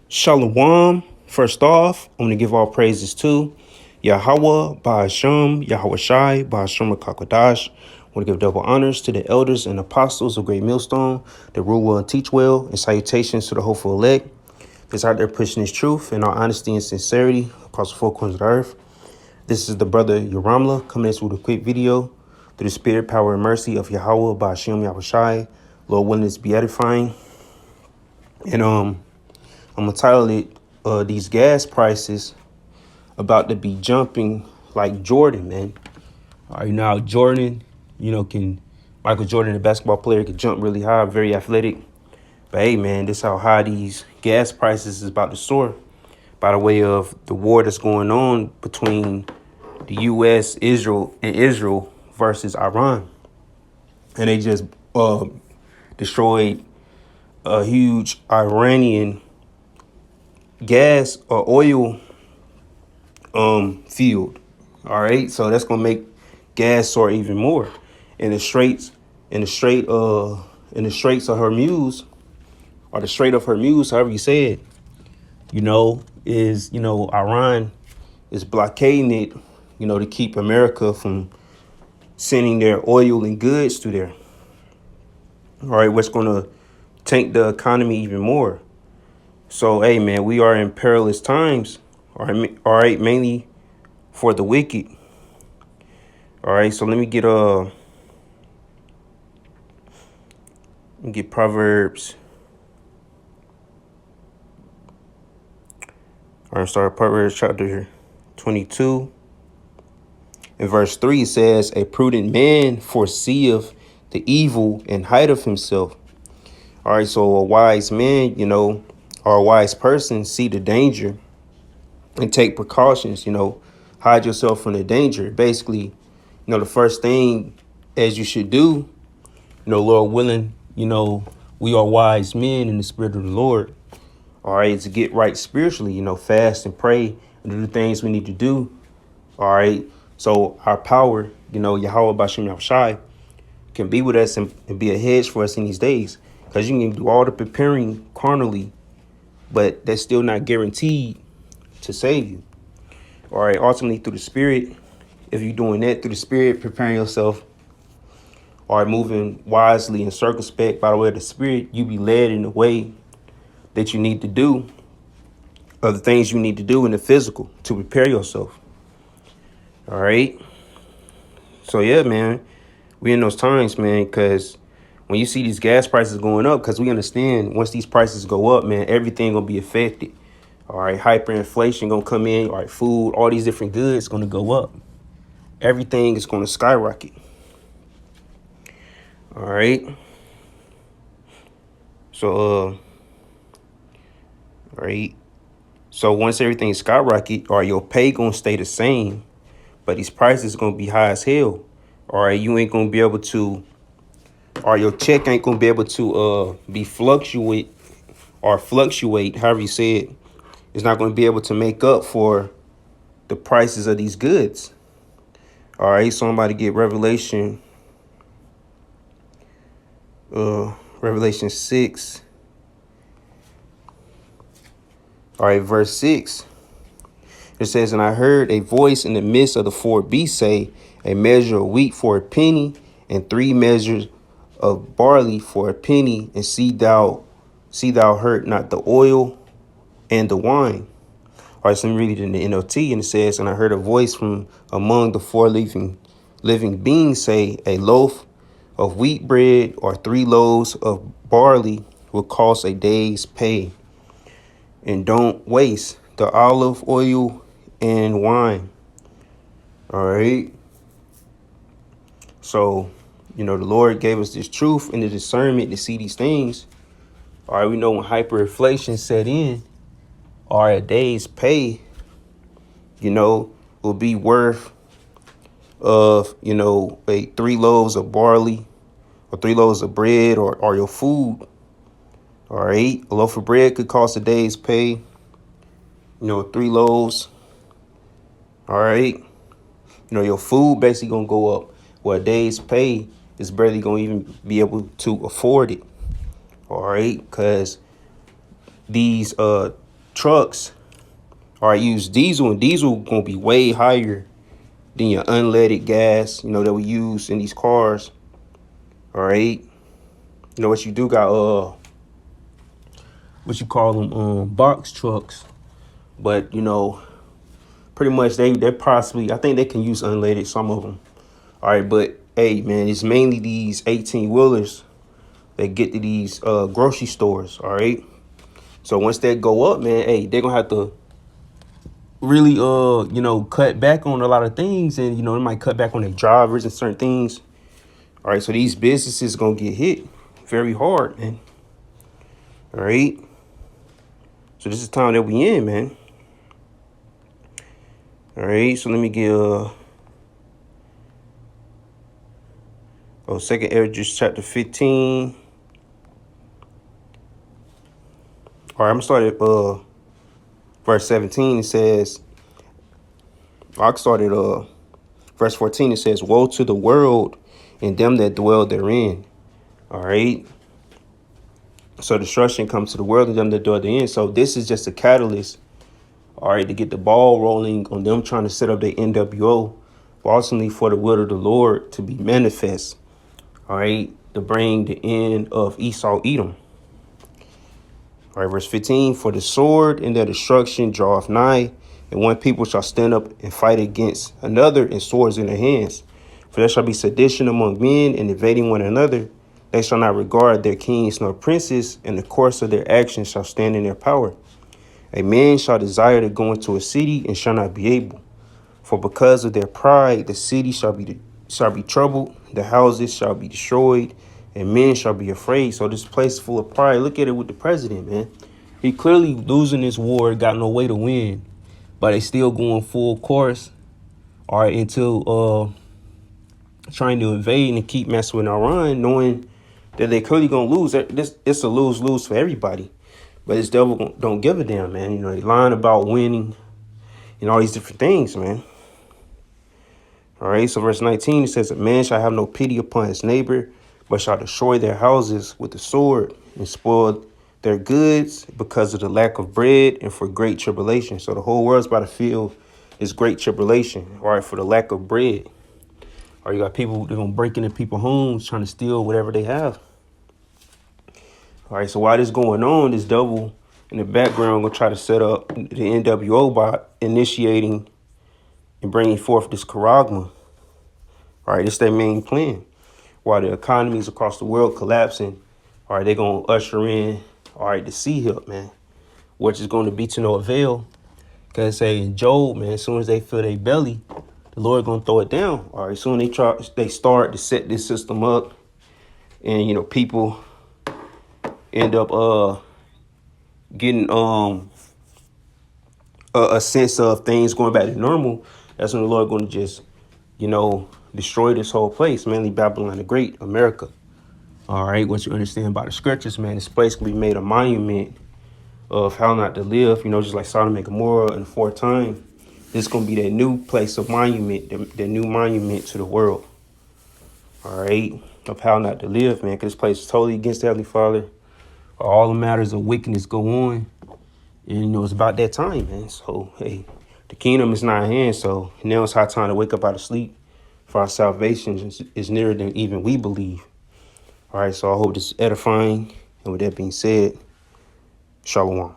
Shalom. First off, I want to give all praises to Yahweh, Ba'ashem, Yahweh Shai, Ba'ashem Kakadash. I want to give double honors to the elders and apostles of Great Millstone, that rule well and teach well, and salutations to the hopeful elect that's out there pushing his truth in all honesty and sincerity across the four corners of the earth. This is the brother Yoramla coming in with a quick video through the spirit, power, and mercy of Yahweh, Ba'ashem, Yahweh Shai. Lord willing, this be edifying. And I'm gonna title it these gas prices about to be jumping like Jordan, man. All right, now Jordan, can Michael Jordan, the basketball player, can jump really high, very athletic. But hey, man, this how high these gas prices is about to soar by the way of the war that's going on between the U.S., Israel versus Iran, and they just destroyed a huge Iranian gas or oil field. All right, so that's gonna make gas soar even more. In the straits, in the strait, in the straits of Hormuz, or the Strait of Hormuz, however you say it, is Iran is blockading it, to keep America from sending their oil and goods to there. All right, what's gonna tank the economy even more. So, hey, man, we are in perilous times. All right, mainly for the wicked. All right, so let me get Proverbs. All right, start Proverbs chapter 22. In verse 3, it says, "A prudent man foreseeth the evil and hideth himself." All right, so a wise man, or a wise person see the danger and take precautions, hide yourself from the danger. Basically, the first thing as you should do, Lord willing, we are wise men in the spirit of the Lord. All right, to get right spiritually, fast and pray and do the things we need to do. All right, so our power, Yahweh Ba'ashem Yahweh Shai, can be with us and be a hedge for us in these days. Because you can do all the preparing carnally, but that's still not guaranteed to save you. All right, ultimately through the spirit, if you're doing that through the spirit, preparing yourself, or moving wisely and circumspect by the way of the spirit, you be led in the way that you need to do, or the things you need to do in the physical to prepare yourself. All right. So yeah, man, we in those times, man, because when you see these gas prices going up, because we understand once these prices go up, man, everything gonna be affected. All right, hyperinflation gonna come in. All right, food, all these different goods gonna go up. Everything is gonna skyrocket. All right. So, all right. So once everything skyrocket, or your pay gonna stay the same, but these prices gonna be high as hell. All right, you ain't gonna be able to, or your check ain't gonna be able to be fluctuate, however you say it. It's not gonna be able to make up for the prices of these goods. All right, so I'm about to get Revelation 6. All right, verse 6. It says, "And I heard a voice in the midst of the four beasts say, a measure of wheat for a penny, and 3 measures of barley for a penny, and see thou hurt not the oil and the wine." All right, so let me read it in the NLT, and it says, "And I heard a voice from among the four living beings say, a loaf of wheat bread or 3 loaves of barley will cost a day's pay. And don't waste the olive oil and wine." All right. So, the Lord gave us this truth and the discernment to see these things. All right, we know when hyperinflation set in, or a day's pay, will be worth of, 3 loaves of barley or 3 loaves of bread or your food. All right, a loaf of bread could cost a day's pay, 3 loaves. All right, your food basically gonna go up. Well, a day's pay is barely gonna even be able to afford it. All right, because these trucks, all right, use diesel, and diesel gonna be way higher than your unleaded gas, that we use in these cars. All right. What you do got what you call them, box trucks. But pretty much they possibly, I think they can use unleaded, some of them. All right, but hey man, it's mainly these 18-wheelers that get to these grocery stores. All right. So once that go up, man, hey, they're gonna have to really cut back on a lot of things, and they might cut back on their drivers and certain things. All right, so these businesses gonna get hit very hard, man. All right. So this is the time that we in, man. All right, so let me get Second Esdras chapter 15. All right, I'm gonna start at verse 17. It says, I started verse 14. It says, "Woe to the world and them that dwell therein." All right. So destruction comes to the world and them that dwell therein. So this is just a catalyst, all right, to get the ball rolling on them trying to set up their NWO, but ultimately for the will of the Lord to be manifest, all right, to bring the end of Esau, Edom. All right, verse 15, "For the sword and their destruction draweth nigh, and one people shall stand up and fight against another, and swords in their hands. For there shall be sedition among men, and invading one another. They shall not regard their kings nor princes, and the course of their actions shall stand in their power. A man shall desire to go into a city, and shall not be able. For because of their pride, the city shall be troubled, the houses shall be destroyed, and men shall be afraid." So this place is full of pride. Look at it with the president, man. He clearly losing this war, got no way to win, but they still going full course, all right, into trying to invade and keep messing with Iran, knowing that they clearly gonna lose. It's a lose-lose for everybody. But this devil don't give a damn, man. They lying about winning and all these different things, man. All right, so verse 19, it says, "A man shall have no pity upon his neighbor, but shall destroy their houses with the sword and spoil their goods because of the lack of bread and for great tribulation." So the whole world's about to feel this great tribulation, all right, for the lack of bread. Or you got people, they're going to break into people's homes trying to steal whatever they have. All right, so while this going on, this devil in the background going to try to set up the NWO by initiating and bringing forth this charagma. All right, it's their main plan. While the economies across the world collapsing, all right, they're going to usher in, all right, the sea help, man, which is going to be to no avail. Because say in Job, man, as soon as they fill their belly, the Lord going to throw it down. All right, soon they start to set this system up, and, people end up getting a sense of things going back to normal. That's when the Lord going to just, destroy this whole place, mainly Babylon the Great, America. All right, what you understand about the scriptures, man, this place can be made a monument of how not to live, just like Sodom and Gomorrah in the fourth time. This is going to be that new place of monument, the new monument to the world. All right, of how not to live, man, because this place is totally against the Heavenly Father. All the matters of wickedness go on. And, it's about that time, man. So, hey, the kingdom is not in hand. So now it's high time to wake up out of sleep, for our salvation is nearer than even we believe. All right, so I hope this is edifying. And with that being said, Shalom.